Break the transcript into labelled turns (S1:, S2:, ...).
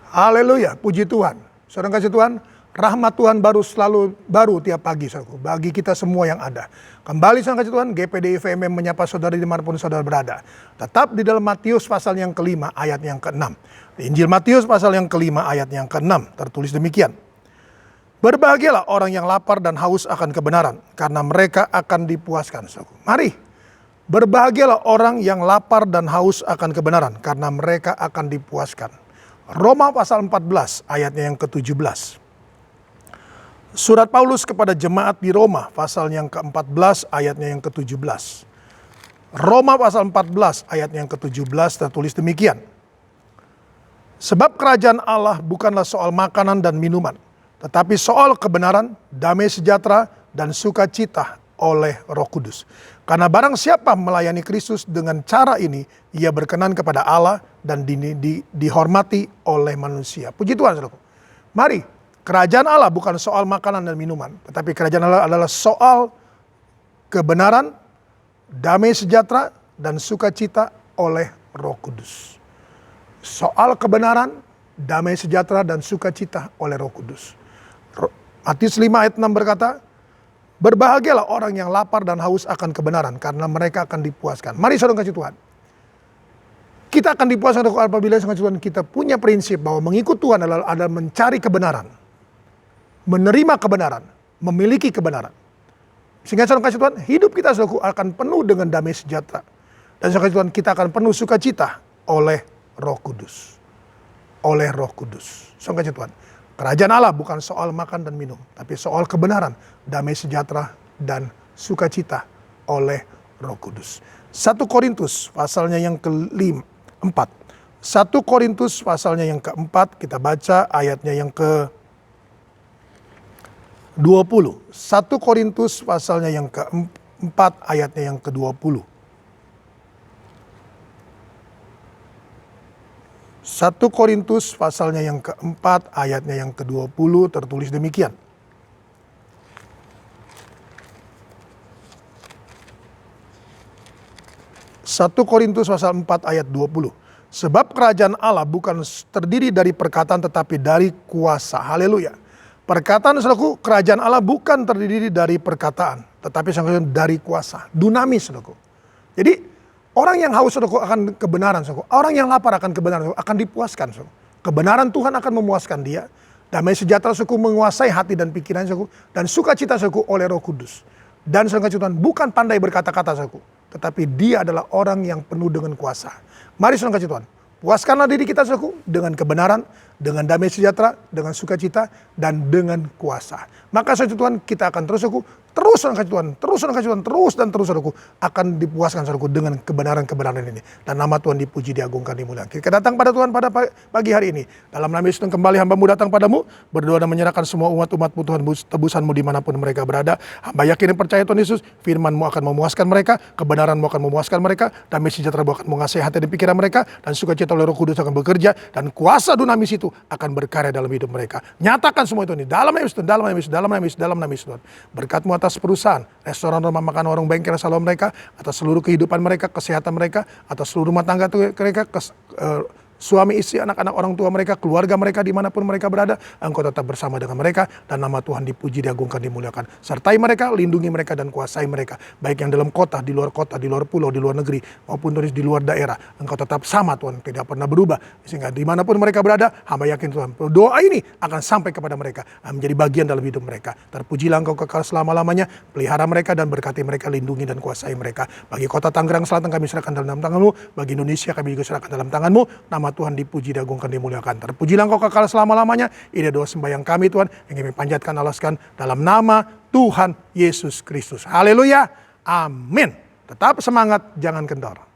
S1: Haleluya, puji Tuhan. Saudara kasih Tuhan, rahmat Tuhan baru tiap pagi, saudaraku, bagi kita semua yang ada. Kembali saudara kasih Tuhan, GPD IVMM menyapa saudara dimanapun saudara berada. Tetap di dalam Matius pasal yang kelima ayat yang ke-6. Di Injil Matius pasal yang kelima ayat yang ke-6 tertulis demikian. Berbahagialah orang yang lapar dan haus akan kebenaran, karena mereka akan dipuaskan. Saudaraku, mari. Berbahagialah orang yang lapar dan haus akan kebenaran, karena mereka akan dipuaskan. Roma pasal 14 ayatnya yang ke-17. Surat Paulus kepada jemaat di Roma pasal yang ke-14 ayatnya yang ke-17. Roma pasal 14 ayatnya yang ke-17 tertulis demikian. Sebab kerajaan Allah bukanlah soal makanan dan minuman, tetapi soal kebenaran, damai sejahtera, dan sukacita oleh Roh Kudus. Karena barang siapa melayani Kristus dengan cara ini, ia berkenan kepada Allah dan dihormati oleh manusia. Puji Tuhan, saudaraku. Mari, kerajaan Allah bukan soal makanan dan minuman, tetapi kerajaan Allah adalah soal kebenaran, damai sejahtera, dan sukacita oleh Roh Kudus. Soal kebenaran, damai sejahtera, dan sukacita oleh Roh Kudus. Matius 5 ayat 6 berkata, berbahagialah orang yang lapar dan haus akan kebenaran, karena mereka akan dipuaskan. Mari saudara kasih Tuhan. Kita akan dipuaskan apabila Tuhan kita punya prinsip bahwa mengikut Tuhan adalah mencari kebenaran, menerima kebenaran, memiliki kebenaran. Sehingga saudara kasih Tuhan, hidup kita saudara akan penuh dengan damai sejahtera. Dan saudara kasih Tuhan, kita akan penuh sukacita oleh Roh Kudus. Oleh Roh Kudus. Saudara kasih Tuhan. Kerajaan Allah bukan soal makan dan minum, tapi soal kebenaran, damai sejahtera, dan sukacita oleh Roh Kudus. 1 Korintus pasalnya yang ke-4. 1 Korintus pasalnya yang ke-4, kita baca ayatnya yang ke-20. 1 Korintus pasalnya yang ke-4, ayatnya yang ke-20. 1 Korintus pasalnya yang ke-4 ayatnya yang ke-20 tertulis demikian. Satu Korintus pasal 4 ayat 20. Sebab kerajaan Allah bukan terdiri dari perkataan tetapi dari kuasa. Haleluya. Perkataan saudaraku, kerajaan Allah bukan terdiri dari perkataan tetapi dari kuasa. Dunamis saudaraku. Jadi orang yang haus saudaraku akan kebenaran, saudaraku. Orang yang lapar akan kebenaran, saudaraku, akan dipuaskan. Saudaraku. Kebenaran Tuhan akan memuaskan dia. Damai sejahtera saudaraku menguasai hati dan pikiran saudaraku. Dan sukacita saudaraku oleh Roh Kudus. Dan saudara Tuhan bukan pandai berkata-kata saudaraku. Tetapi dia adalah orang yang penuh dengan kuasa. Mari saudara Tuhan, puaskanlah diri kita saudaraku dengan kebenaran, dengan damai sejahtera, dengan sukacita, dan dengan kuasa. Maka saudara Tuhan kita akan terus saudara Tuhan, terus saudaraku akan dipuaskan saudaraku dengan kebenaran-kebenaran ini. Dan nama Tuhan dipuji, diagungkan, dimuliakan. Kita datang pada Tuhan pada pagi hari ini. Dalam nama Yesus kembali hamba-Mu datang padamu, berdoa dan menyerahkan semua umat-umat-Mu Tuhan, tebusan-Mu dimanapun mereka berada. Hamba yakin dan percaya Tuhan Yesus, firman-Mu akan memuaskan mereka, kebenaran-Mu akan memuaskan mereka, damai sejahtera-Mu akan menguasai hati dan pikiran mereka, dan sukacita oleh Roh Kudus akan bekerja, dan kuasa dunamis itu akan berkarya dalam hidup mereka. Nyatakan semua itu nih, dalam nama Yesus, dalam nama Yesus, dalam nama Yesus, dalam nama Yesus Tuhan. Berkat-Mu atas perusahaan, restoran, rumah makan, warung bengkel, salon mereka, atas seluruh kehidupan mereka, kesehatan mereka, atas seluruh rumah tangga mereka, suami, istri, anak-anak, orang tua mereka, keluarga mereka, dimanapun mereka berada, Engkau tetap bersama dengan mereka, dan nama Tuhan dipuji, diagungkan, dimuliakan. Sertai mereka, lindungi mereka, dan kuasai mereka. Baik yang dalam kota, di luar pulau, di luar negeri, maupun di luar daerah. Engkau tetap sama Tuhan, tidak pernah berubah. Sehingga dimanapun mereka berada, hamba yakin Tuhan, doa ini akan sampai kepada mereka, menjadi bagian dalam hidup mereka. Terpujilah Engkau kekal selama-lamanya, pelihara mereka dan berkati mereka, lindungi dan kuasai mereka. Bagi kota Tangerang Selatan kami serahkan dalam tangan-Mu, bagi Indonesia kami juga serahkan dalam tangan-Mu. Nama Tuhan dipuji, diagungkan, dimuliakan. Terpujilah Engkau kekal selama-lamanya. Ini doa sembahyang kami Tuhan, yang kami panjatkan, alaskan dalam nama Tuhan Yesus Kristus. Haleluya. Amin. Tetap semangat, jangan kendor.